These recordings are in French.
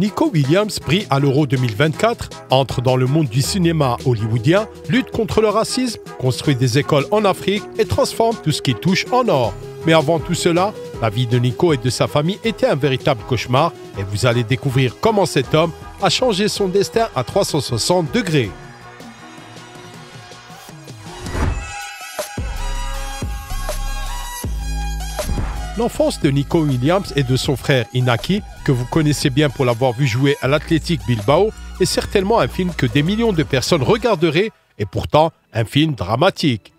Nico Williams brille à l'Euro 2024, entre dans le monde du cinéma hollywoodien, lutte contre le racisme, construit des écoles en Afrique et transforme tout ce qui touche en or. Mais avant tout cela, la vie de Nico et de sa famille était un véritable cauchemar et vous allez découvrir comment cet homme a changé son destin à 360 degrés. L'enfance de Nico Williams et de son frère Inaki, que vous connaissez bien pour l'avoir vu jouer à l'Athletic Bilbao, est certainement un film que des millions de personnes regarderaient, et pourtant un film dramatique.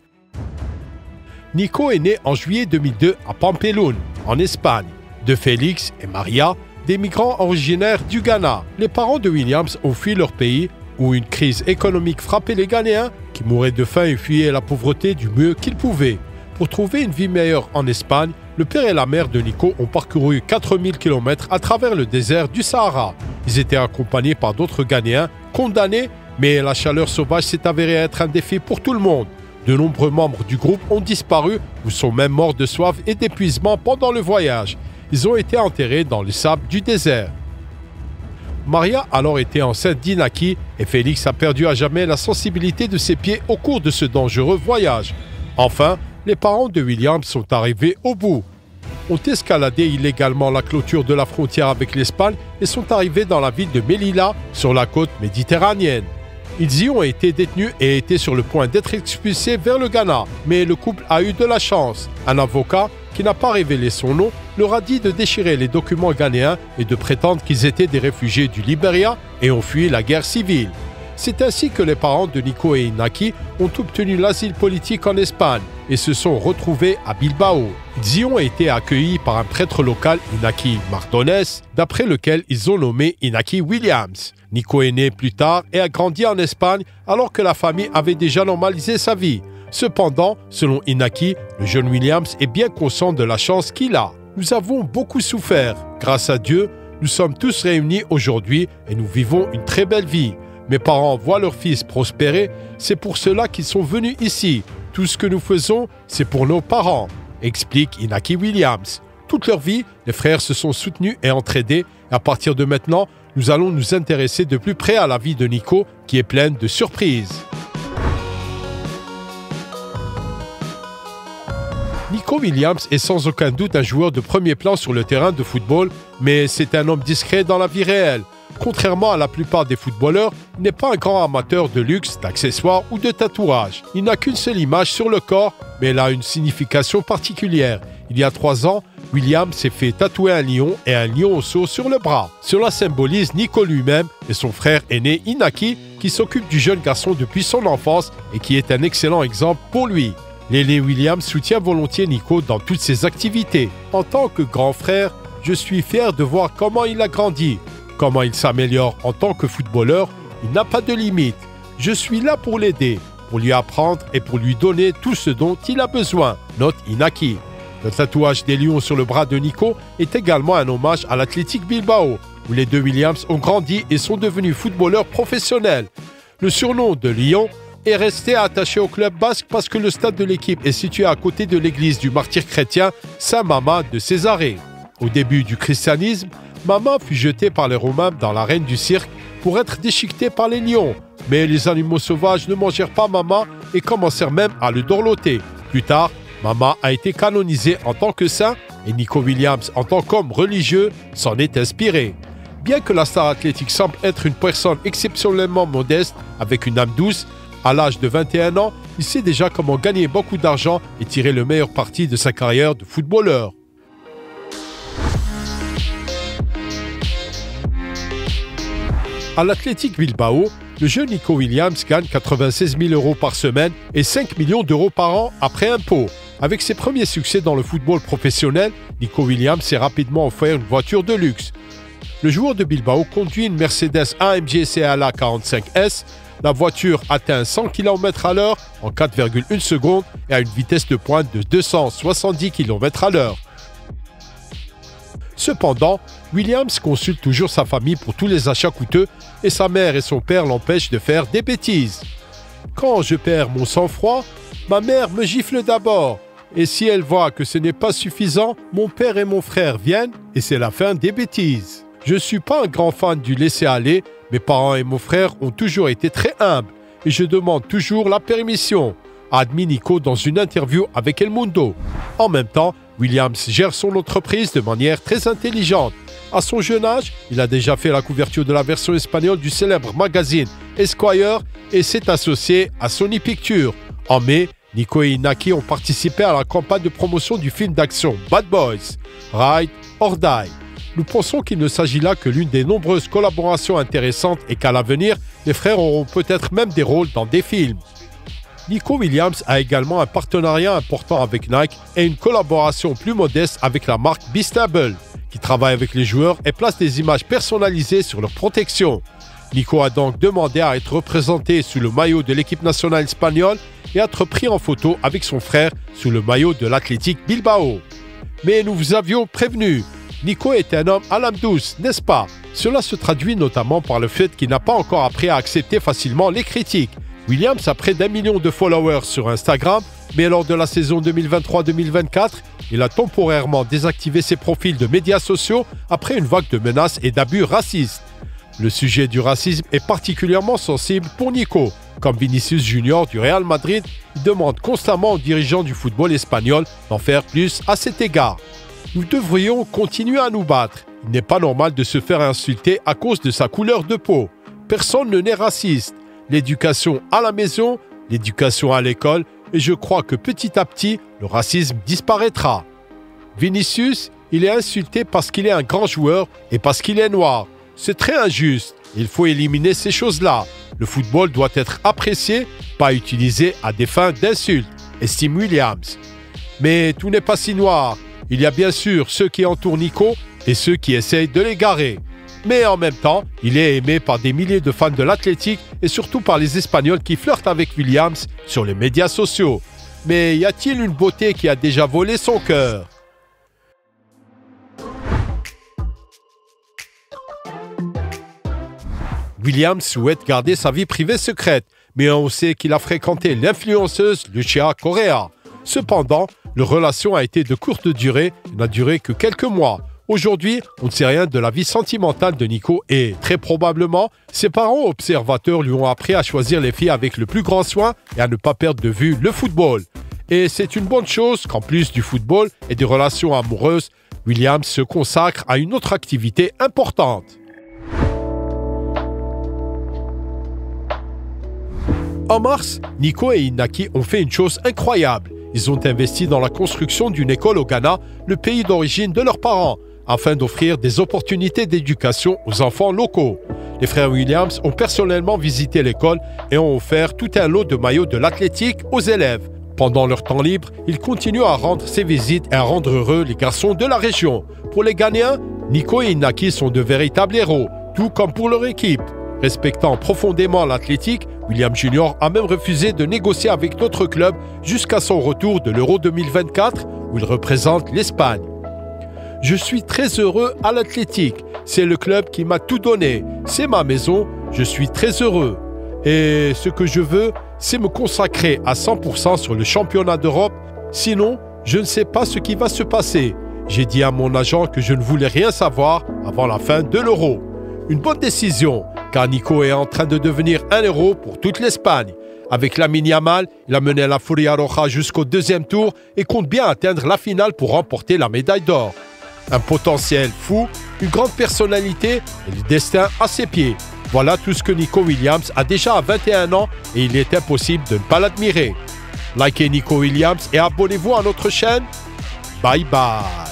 Nico est né en juillet 2002 à Pampelune, en Espagne, de Félix et Maria, des migrants originaires du Ghana. Les parents de Williams ont fui leur pays, où une crise économique frappait les Ghanéens, qui mouraient de faim et fuyaient la pauvreté du mieux qu'ils pouvaient. Pour trouver une vie meilleure en Espagne, le père et la mère de Nico ont parcouru 4000 km à travers le désert du Sahara. Ils étaient accompagnés par d'autres Ghanéens condamnés, mais la chaleur sauvage s'est avérée être un défi pour tout le monde. De nombreux membres du groupe ont disparu ou sont même morts de soif et d'épuisement pendant le voyage. Ils ont été enterrés dans le sable du désert. Maria a alors été enceinte d'Inaki et Félix a perdu à jamais la sensibilité de ses pieds au cours de ce dangereux voyage. Enfin, les parents de Williams sont arrivés au bout. Ont escaladé illégalement la clôture de la frontière avec l'Espagne et sont arrivés dans la ville de Melilla, sur la côte méditerranéenne. Ils y ont été détenus et étaient sur le point d'être expulsés vers le Ghana. Mais le couple a eu de la chance. Un avocat, qui n'a pas révélé son nom, leur a dit de déchirer les documents ghanéens et de prétendre qu'ils étaient des réfugiés du Libéria et ont fui la guerre civile. C'est ainsi que les parents de Nico et Inaki ont obtenu l'asile politique en Espagne et se sont retrouvés à Bilbao. Ils y ont été accueillis par un prêtre local, Inaki Mardones, d'après lequel ils ont nommé Inaki Williams. Nico est né plus tard et a grandi en Espagne alors que la famille avait déjà normalisé sa vie. Cependant, selon Inaki, le jeune Williams est bien conscient de la chance qu'il a. Nous avons beaucoup souffert. Grâce à Dieu, nous sommes tous réunis aujourd'hui et nous vivons une très belle vie. Mes parents voient leur fils prospérer, c'est pour cela qu'ils sont venus ici. Tout ce que nous faisons, c'est pour nos parents, explique Inaki Williams. Toute leur vie, les frères se sont soutenus et entraidés. Et à partir de maintenant, nous allons nous intéresser de plus près à la vie de Nico, qui est pleine de surprises. Nico Williams est sans aucun doute un joueur de premier plan sur le terrain de football, mais c'est un homme discret dans la vie réelle. Contrairement à la plupart des footballeurs, il n'est pas un grand amateur de luxe, d'accessoires ou de tatouages. Il n'a qu'une seule image sur le corps, mais elle a une signification particulière. Il y a 3 ans, Williams s'est fait tatouer un lion et un lionceau sur le bras. Cela symbolise Nico lui-même et son frère aîné Inaki, qui s'occupe du jeune garçon depuis son enfance et qui est un excellent exemple pour lui. L'aîné Williams soutient volontiers Nico dans toutes ses activités. En tant que grand frère, je suis fier de voir comment il a grandi. Comment il s'améliore en tant que footballeur, il n'a pas de limite. Je suis là pour l'aider, pour lui apprendre et pour lui donner tout ce dont il a besoin, note Inaki. Le tatouage des lions sur le bras de Nico est également un hommage à l'Athletic Bilbao, où les deux Williams ont grandi et sont devenus footballeurs professionnels. Le surnom de Lion est resté attaché au club basque parce que le stade de l'équipe est situé à côté de l'église du martyr chrétien Saint Mama de Césarée. Au début du christianisme, Mama fut jetée par les Romains dans l'arène du cirque pour être déchiquetée par les lions. Mais les animaux sauvages ne mangèrent pas Mama et commencèrent même à le dorloter. Plus tard, Mama a été canonisé en tant que saint et Nico Williams, en tant qu'homme religieux, s'en est inspiré. Bien que la star athlétique semble être une personne exceptionnellement modeste, avec une âme douce, à l'âge de 21 ans, il sait déjà comment gagner beaucoup d'argent et tirer le meilleur parti de sa carrière de footballeur. À l'Athletic Bilbao, le jeune Nico Williams gagne 96 000 € par semaine et 5 millions d'euros par an après impôts. Avec ses premiers succès dans le football professionnel, Nico Williams s'est rapidement offert une voiture de luxe. Le joueur de Bilbao conduit une Mercedes AMG CLA 45S. La voiture atteint 100 km/h en 4,1 secondes et a une vitesse de pointe de 270 km/h. Cependant, Williams consulte toujours sa famille pour tous les achats coûteux et sa mère et son père l'empêchent de faire des bêtises. Quand je perds mon sang-froid, ma mère me gifle d'abord. Et si elle voit que ce n'est pas suffisant, mon père et mon frère viennent et c'est la fin des bêtises. Je ne suis pas un grand fan du laisser-aller. Mes parents et mon frère ont toujours été très humbles et je demande toujours la permission, a admis Nico dans une interview avec El Mundo. En même temps, Williams gère son entreprise de manière très intelligente. À son jeune âge, il a déjà fait la couverture de la version espagnole du célèbre magazine Esquire et s'est associé à Sony Pictures. En mai, Nico et Inaki ont participé à la campagne de promotion du film d'action Bad Boys, Ride or Die. Nous pensons qu'il ne s'agit là que l'une des nombreuses collaborations intéressantes et qu'à l'avenir, les frères auront peut-être même des rôles dans des films. Nico Williams a également un partenariat important avec Nike et une collaboration plus modeste avec la marque Beastable, qui travaille avec les joueurs et place des images personnalisées sur leur protection. Nico a donc demandé à être représenté sous le maillot de l'équipe nationale espagnole et être pris en photo avec son frère sous le maillot de l'Athletic Bilbao. Mais nous vous avions prévenu, Nico est un homme à l'âme douce, n'est-ce pas? Cela se traduit notamment par le fait qu'il n'a pas encore appris à accepter facilement les critiques. Williams a près d'1 million de followers sur Instagram, mais lors de la saison 2023-2024, il a temporairement désactivé ses profils de médias sociaux après une vague de menaces et d'abus racistes. Le sujet du racisme est particulièrement sensible pour Nico. Comme Vinicius Junior du Real Madrid, il demande constamment aux dirigeants du football espagnol d'en faire plus à cet égard. Nous devrions continuer à nous battre. Il n'est pas normal de se faire insulter à cause de sa couleur de peau. Personne ne n'est raciste. L'éducation à la maison, l'éducation à l'école, et je crois que petit à petit, le racisme disparaîtra. Vinicius, il est insulté parce qu'il est un grand joueur et parce qu'il est noir. C'est très injuste. Il faut éliminer ces choses-là. Le football doit être apprécié, pas utilisé à des fins d'insulte, estime Williams. Mais tout n'est pas si noir. Il y a bien sûr ceux qui entourent Nico et ceux qui essayent de l'égarer. Mais en même temps, il est aimé par des milliers de fans de l'Athletic et surtout par les Espagnols qui flirtent avec Williams sur les médias sociaux. Mais y a-t-il une beauté qui a déjà volé son cœur? Williams souhaite garder sa vie privée secrète, mais on sait qu'il a fréquenté l'influenceuse Lucia Correa. Cependant, leur relation a été de courte durée et n'a duré que quelques mois. Aujourd'hui, on ne sait rien de la vie sentimentale de Nico et, très probablement, ses parents observateurs lui ont appris à choisir les filles avec le plus grand soin et à ne pas perdre de vue le football. Et c'est une bonne chose qu'en plus du football et des relations amoureuses, Williams se consacre à une autre activité importante. En mars, Nico et Inaki ont fait une chose incroyable. Ils ont investi dans la construction d'une école au Ghana, le pays d'origine de leurs parents, afin d'offrir des opportunités d'éducation aux enfants locaux. Les frères Williams ont personnellement visité l'école et ont offert tout un lot de maillots de l'Athletic aux élèves. Pendant leur temps libre, ils continuent à rendre ces visites et à rendre heureux les garçons de la région. Pour les Ghanéens, Nico et Inaki sont de véritables héros, tout comme pour leur équipe. Respectant profondément l'Athletic, Williams Junior a même refusé de négocier avec d'autres clubs jusqu'à son retour de l'Euro 2024 où il représente l'Espagne. Je suis très heureux à l'Athletic. C'est le club qui m'a tout donné. C'est ma maison. Je suis très heureux. Et ce que je veux, c'est me consacrer à 100% sur le championnat d'Europe. Sinon, je ne sais pas ce qui va se passer. J'ai dit à mon agent que je ne voulais rien savoir avant la fin de l'Euro. Une bonne décision, car Nico est en train de devenir un héros pour toute l'Espagne. Avec Lamine Yamal, il a mené la Furia Roja jusqu'au deuxième tour et compte bien atteindre la finale pour remporter la médaille d'or. Un potentiel fou, une grande personnalité et le destin à ses pieds. Voilà tout ce que Nico Williams a déjà à 21 ans et il est impossible de ne pas l'admirer. Likez Nico Williams et abonnez-vous à notre chaîne. Bye bye.